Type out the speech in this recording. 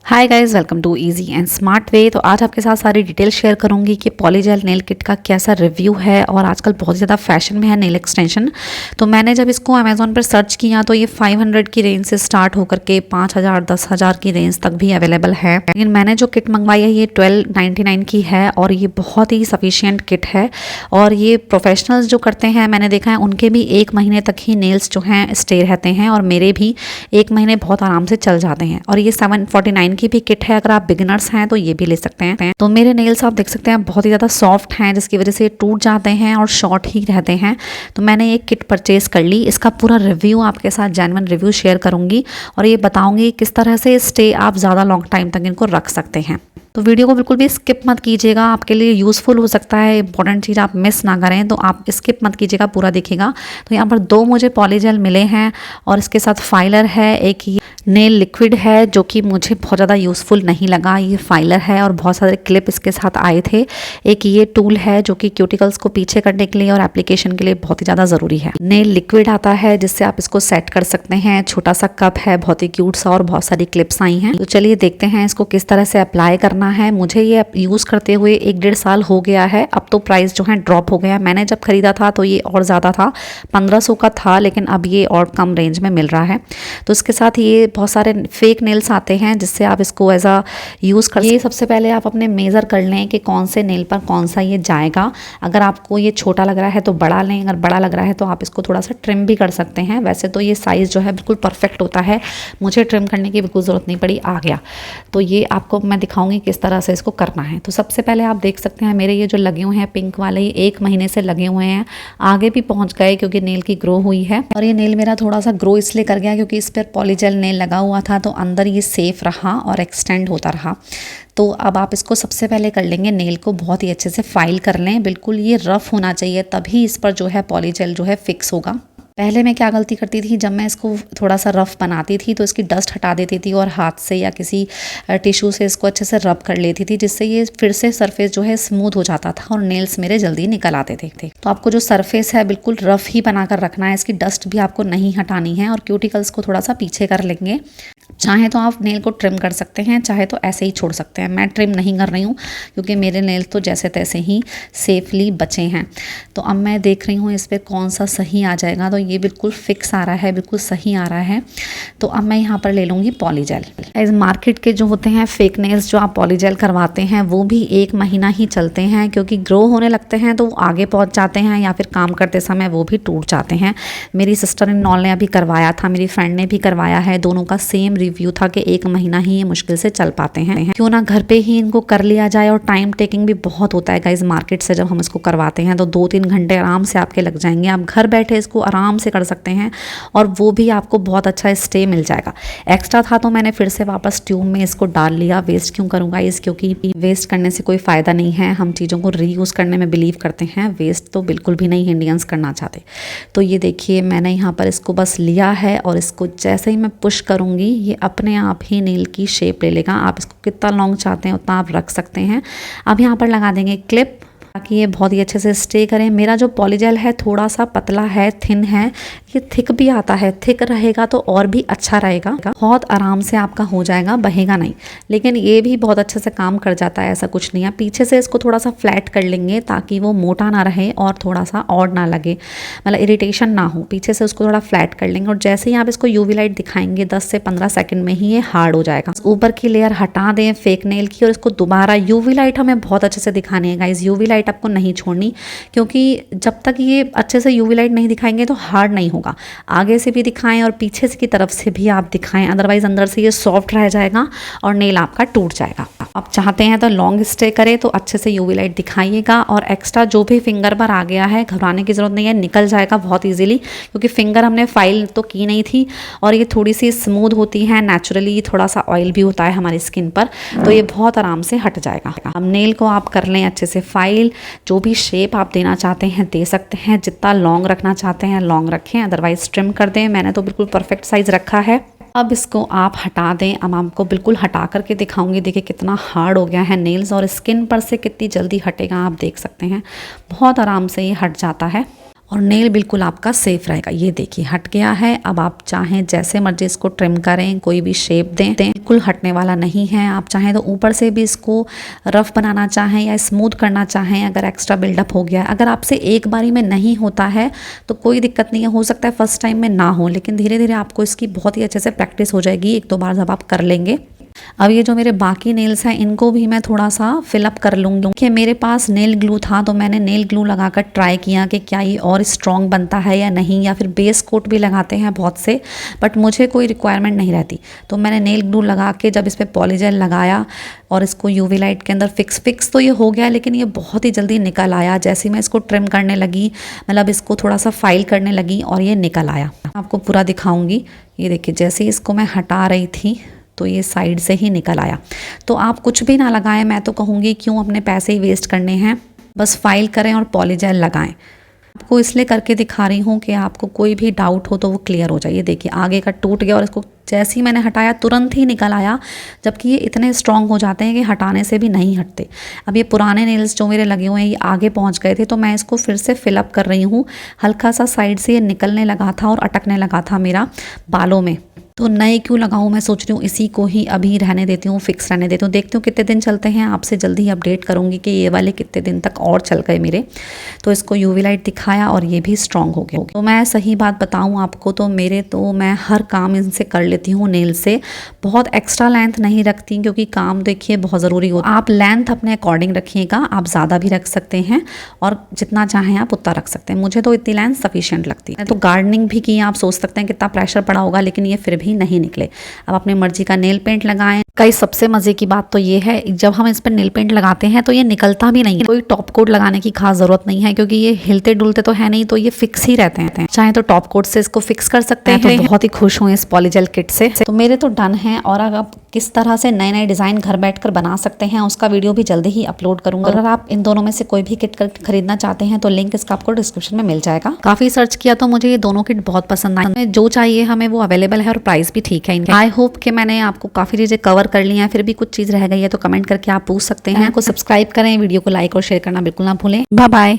Hi guys, welcome to easy and smart way. तो आज आपके साथ सारी डिटेल शेयर करूंगी कि पॉलीजेल नेल किट का कैसा रिव्यू है और आजकल बहुत ज़्यादा फैशन में है नेल एक्सटेंशन। तो मैंने जब इसको अमेज़ॉन पर सर्च किया तो ये 500 की रेंज से स्टार्ट होकर के 5000 10,000 की रेंज तक भी अवेलेबल है। लेकिन मैंने जो किट मंगवाई है ये 1299 की है और ये बहुत ही सफिशियंट किट है। और ये प्रोफेशनल्स जो करते हैं मैंने देखा है उनके भी 1 महीने तक ही नेल्स जो हैं स्टे रहते हैं और मेरे भी 1 महीने बहुत आराम से चल जाते हैं। और ये 749 की भी किट है, अगर आप बिगिनर्स हैं तो ये भी ले सकते हैं। तो मेरे नेल्स आप देख सकते हैं बहुत ही ज़्यादा सॉफ्ट हैं जिसकी वजह से टूट जाते हैं और शॉर्ट ही रहते हैं। तो मैंने एक किट परचेज कर ली। इसका पूरा रिव्यू आपके साथ जेन्युइन रिव्यू शेयर करूंगी और ये बताऊंगी किस तरह से स्टे आप ज़्यादा लॉन्ग टाइम तक इनको रख सकते हैं। तो वीडियो को बिल्कुल भी स्किप मत कीजिएगा, आपके लिए यूज़फुल हो सकता है, इंपॉर्टेंट चीज़ आप मिस ना करें, तो आप स्किप मत कीजिएगा, पूरा देखिएगा। तो यहाँ पर 2 मुझे पॉलीजेल मिले हैं और इसके साथ फाइलर है, एक ये नेल लिक्विड है जो कि मुझे बहुत ज़्यादा यूज़फुल नहीं लगा। ये फाइलर है और बहुत सारे क्लिप इसके साथ आए थे। एक ये टूल है जो कि क्यूटिकल्स को पीछे करने के लिए और एप्लीकेशन के लिए बहुत ही ज़्यादा ज़रूरी है। नेल लिक्विड आता है जिससे आप इसको सेट कर सकते हैं। छोटा सा कप है, बहुत ही क्यूट सा, और बहुत सारी क्लिप्स आई हैं। तो चलिए देखते हैं इसको किस तरह से अप्लाई करना है। मुझे ये यूज़ करते हुए 1-1.5 साल हो गया है। अब तो प्राइस जो है ड्रॉप हो गया। मैंने जब खरीदा था तो ये और ज़्यादा था, 1500 का था, लेकिन अब ये और कम रेंज में मिल रहा है। तो इसके साथ ये बहुत सारे फेक नेल्स आते हैं जिससे आप इसको एज अ यूज़ कर। ये सबसे पहले आप अपने मेज़र कर लें कि कौन से नेल पर कौन सा ये जाएगा। अगर आपको ये छोटा लग रहा है तो बड़ा लें, अगर बड़ा लग रहा है तो आप इसको थोड़ा सा ट्रिम भी कर सकते हैं। वैसे तो ये साइज़ जो है बिल्कुल परफेक्ट होता है, मुझे ट्रिम करने की बिल्कुल ज़रूरत नहीं पड़ी, आ गया। तो ये आपको मैं दिखाऊंगी किस तरह से इसको करना है। तो सबसे पहले आप देख सकते हैं मेरे ये जो लगे हुए हैं पिंक वाले, ये 1 महीने से लगे हुए हैं, आगे भी पहुंच गए क्योंकि नेल की ग्रो हुई है। और ये नेल मेरा थोड़ा सा ग्रो इसलिए कर गया क्योंकि इस पर पॉलीजेल नेल लगा हुआ था, तो अंदर ये सेफ रहा और एक्सटेंड होता रहा। तो अब आप इसको सबसे पहले कर लेंगे, नेल को बहुत ही अच्छे से फाइल कर लें। बिल्कुल ये रफ होना चाहिए, तभी इस पर जो है पॉलीजेल जो है फिक्स होगा। पहले मैं क्या गलती करती थी, जब मैं इसको थोड़ा सा रफ बनाती थी तो इसकी डस्ट हटा देती थी और हाथ से या किसी टिश्यू से इसको अच्छे से रब कर लेती थी, जिससे ये फिर से सरफेस जो है स्मूथ हो जाता था और नेल्स मेरे जल्दी निकल आते थे। तो आपको जो सरफेस है बिल्कुल रफ ही बनाकर रखना है, इसकी डस्ट भी आपको नहीं हटानी है। और क्यूटिकल्स को थोड़ा सा पीछे कर लेंगे। चाहे तो आप नेल को ट्रिम कर सकते हैं, चाहे तो ऐसे ही छोड़ सकते हैं। मैं ट्रिम नहीं कर रही हूँ क्योंकि मेरे नेल्स तो जैसे तैसे ही सेफली बचे हैं। तो अब मैं देख रही हूँ इस पर कौन सा सही आ जाएगा। तो ये बिल्कुल फिक्स आ रहा है, बिल्कुल सही आ रहा है। तो अब मैं यहाँ पर ले लूँगी पॉलीजेल। इस मार्केट के जो होते हैं फेक नेल्स जो आप पॉलीजेल करवाते हैं वो भी 1 महीना ही चलते हैं, क्योंकि ग्रो होने लगते हैं तो वो आगे पहुँच जाते हैं या फिर काम करते समय वो भी टूट जाते हैं। मेरी सिस्टर इन लॉ ने अभी करवाया था, मेरी फ्रेंड ने भी करवाया है, दोनों का सेम रिव्यू था कि 1 महीना ही ये मुश्किल से चल पाते हैं। क्यों ना घर पे ही इनको कर लिया जाए। और टाइम टेकिंग भी बहुत होता है गाइस, मार्केट से जब हम इसको करवाते हैं तो 2-3 घंटे आराम से आपके लग जाएंगे। आप घर बैठे इसको आराम से कर सकते हैं और वो भी आपको बहुत अच्छा स्टे मिल जाएगा। एक्स्ट्रा था तो मैंने फिर से वापस ट्यूब में इसको डाल लिया। वेस्ट क्यों करूँगा इस, क्योंकि वेस्ट करने से कोई फ़ायदा नहीं है। हम चीज़ों को रीयूज़ करने में बिलीव करते हैं, वेस्ट तो बिल्कुल भी नहीं इंडियंस करना चाहते। तो ये देखिए मैंने यहाँ पर इसको बस लिया है और इसको जैसे ही मैं पुश करूँगी ये अपने आप ही नेल की शेप ले लेगा। आप इसको कितना लॉन्ग चाहते हैं उतना आप रख सकते हैं। अब यहाँ पर लगा देंगे क्लिप ताकि ये बहुत ही अच्छे से स्टे करें। मेरा जो पॉलीजेल है थोड़ा सा पतला है, थिन है, ये थिक भी आता है। थिक रहेगा तो और भी अच्छा रहेगा, बहुत आराम से आपका हो जाएगा, बहेगा नहीं। लेकिन ये भी बहुत अच्छे से काम कर जाता है, ऐसा कुछ नहीं है। पीछे से इसको थोड़ा सा फ्लैट कर लेंगे ताकि वो मोटा ना रहे और थोड़ा सा ऑड ना लगे, मतलब इरिटेशन ना हो। पीछे से उसको थोड़ा फ्लैट कर लेंगे और जैसे ही आप इसको यूवी लाइट दिखाएंगे 10 से 15 सेकंड में ही ये हार्ड हो जाएगा। ऊपर की लेयर हटा दें फेक नेल की और इसको दोबारा यूवी लाइट हमें बहुत अच्छे से दिखानी है गाइस। यूवी लाइट आपको नहीं छोड़नी, क्योंकि जब तक ये अच्छे से यूवी लाइट नहीं दिखाएंगे तो हार्ड नहीं होगा। आगे से भी दिखाएं और पीछे से की तरफ से भी आप दिखाएं, अदरवाइज अंदर से ये सॉफ्ट रह जाएगा और नेल आपका टूट जाएगा। आप चाहते हैं तो लॉन्ग स्टे करे तो अच्छे से यूवी लाइट दिखाइएगा। और एक्स्ट्रा जो भी फिंगर पर आ गया है घबराने की जरूरत नहीं है, निकल जाएगा बहुत ईजिली, क्योंकि फिंगर हमने फाइल तो की नहीं थी और ये थोड़ी सी स्मूथ होती है नेचुरली, थोड़ा सा ऑयल भी होता है हमारी स्किन पर, तो ये बहुत आराम से हट जाएगा। अब नेल को आप कर लें अच्छे से फाइल। जो भी शेप आप देना चाहते हैं दे सकते हैं, जितना लॉन्ग रखना चाहते हैं लॉन्ग रखें, अदरवाइज ट्रिम कर दें। मैंने तो बिल्कुल परफेक्ट साइज रखा है। अब इसको आप हटा दें। अब आपको बिल्कुल हटा करके दिखाऊंगी। देखिए कितना हार्ड हो गया है नेल्स और स्किन पर से कितनी जल्दी हटेगा आप देख सकते हैं, बहुत आराम से ये हट जाता है। और नेल बिल्कुल आपका सेफ रहेगा। ये देखिए हट गया है। अब आप चाहें जैसे मर्जी इसको ट्रिम करें, कोई भी शेप दें, बिल्कुल हटने वाला नहीं है। आप चाहें तो ऊपर से भी इसको रफ बनाना चाहें या स्मूथ करना चाहें अगर एक्स्ट्रा बिल्डअप हो गया है। अगर आपसे एक बारी में नहीं होता है तो कोई दिक्कत नहीं है, हो सकता है फर्स्ट टाइम में ना हो, लेकिन धीरे धीरे आपको इसकी बहुत ही अच्छे से प्रैक्टिस हो जाएगी 1-2 बार जब आप कर लेंगे। अब ये जो मेरे बाकी नेल्स हैं इनको भी मैं थोड़ा सा फिलअप कर लूँगी कि मेरे पास नेल ग्लू था तो मैंने नेल ग्लू लगाकर ट्राई किया कि क्या ये और स्ट्रॉन्ग बनता है या नहीं, या फिर बेस कोट भी लगाते हैं बहुत से, बट मुझे कोई रिक्वायरमेंट नहीं रहती। तो मैंने नेल ग्लू लगा के जब इस पर पॉलीजेल लगाया और इसको यूवी लाइट के अंदर फिक्स तो ये हो गया, लेकिन ये बहुत ही जल्दी निकल आया। जैसे मैं इसको ट्रिम करने लगी, मतलब इसको थोड़ा सा फाइल करने लगी और ये निकल आया। आपको पूरा दिखाऊंगी। ये देखिए जैसे इसको मैं हटा रही थी तो ये साइड से ही निकल आया। तो आप कुछ भी ना लगाएं, मैं तो कहूँगी क्यों अपने पैसे ही वेस्ट करने हैं, बस फाइल करें और पॉलीजेल लगाएं। आपको इसलिए करके दिखा रही हूँ कि आपको कोई भी डाउट हो तो वो क्लियर हो जाए। ये देखिए आगे का टूट गया और इसको जैसे ही मैंने हटाया तुरंत ही निकल आया, जबकि ये इतने स्ट्रॉन्ग हो जाते हैं कि हटाने से भी नहीं हटते। अब ये पुराने नेल्स जो मेरे लगे हुए हैं ये आगे पहुँच गए थे, तो मैं इसको फिर से फिलअप कर रही हूँ। हल्का सा साइड से ये निकलने लगा था और अटकने लगा था मेरा बालों में, तो नए क्यों लगाऊं, मैं सोच रही हूँ इसी को ही अभी रहने देती हूँ, फिक्स रहने देती हूँ। देखती हूँ कितने दिन चलते हैं, आपसे जल्दी ही अपडेट करूँगी कि ये वाले कितने दिन तक और चल गए मेरे। तो इसको यूवी लाइट दिखाया और ये भी स्ट्रॉन्ग हो गया। तो मैं सही बात बताऊँ आपको तो मैं हर काम इनसे कर लेती हूँ नेल से। बहुत एक्स्ट्रा लेंथ नहीं रखती क्योंकि काम देखिए बहुत ज़रूरी हो। आप लेंथ अपने अकॉर्डिंग रखिएगा, आप ज़्यादा भी रख सकते हैं और जितना चाहें आप उतना रख सकते हैं। मुझे तो इतनी लेंथ सफिशिएंट लगती है। तो गार्डनिंग भी की, आप सोच सकते हैं कितना प्रेशर पड़ा होगा, लेकिन ये फिर भी नहीं निकले। अब अपनी मर्जी का नेल पेंट लगाएं। कई सबसे मजे की बात तो ये है जब हम इस पर नेल पेंट लगाते हैं तो ये निकलता भी नहीं है। कोई टॉप कोट लगाने की खास जरूरत नहीं है क्योंकि ये हिलते डुलते तो है नहीं, तो ये फिक्स ही रहते हैं। चाहे तो टॉप कोट से इसको फिक्स कर सकते हैं। तो बहुत ही खुश हूँ इस पॉलीजेल किट से। तो मेरे तो डन है, और अगर आप किस तरह से नए नए डिजाइन घर बैठकर बना सकते हैं उसका वीडियो भी जल्दी ही अपलोड करूंगा। अगर आप इन दोनों में से कोई भी किट खरीदना चाहते हैं तो लिंक इसका आपको डिस्क्रिप्शन में मिल जाएगा। काफी सर्च किया तो मुझे ये दोनों किट बहुत पसंद आए। जो चाहिए हमें वो अवेलेबल है और प्राइस भी ठीक है। आई होप कि मैंने आपको काफी चीजें कवर कर ली हैं। फिर भी कुछ चीज रह गई है तो कमेंट करके आप पूछ सकते हैं। को सब्सक्राइब करें, वीडियो को लाइक और शेयर करना बिल्कुल ना भूलें। Bye bye.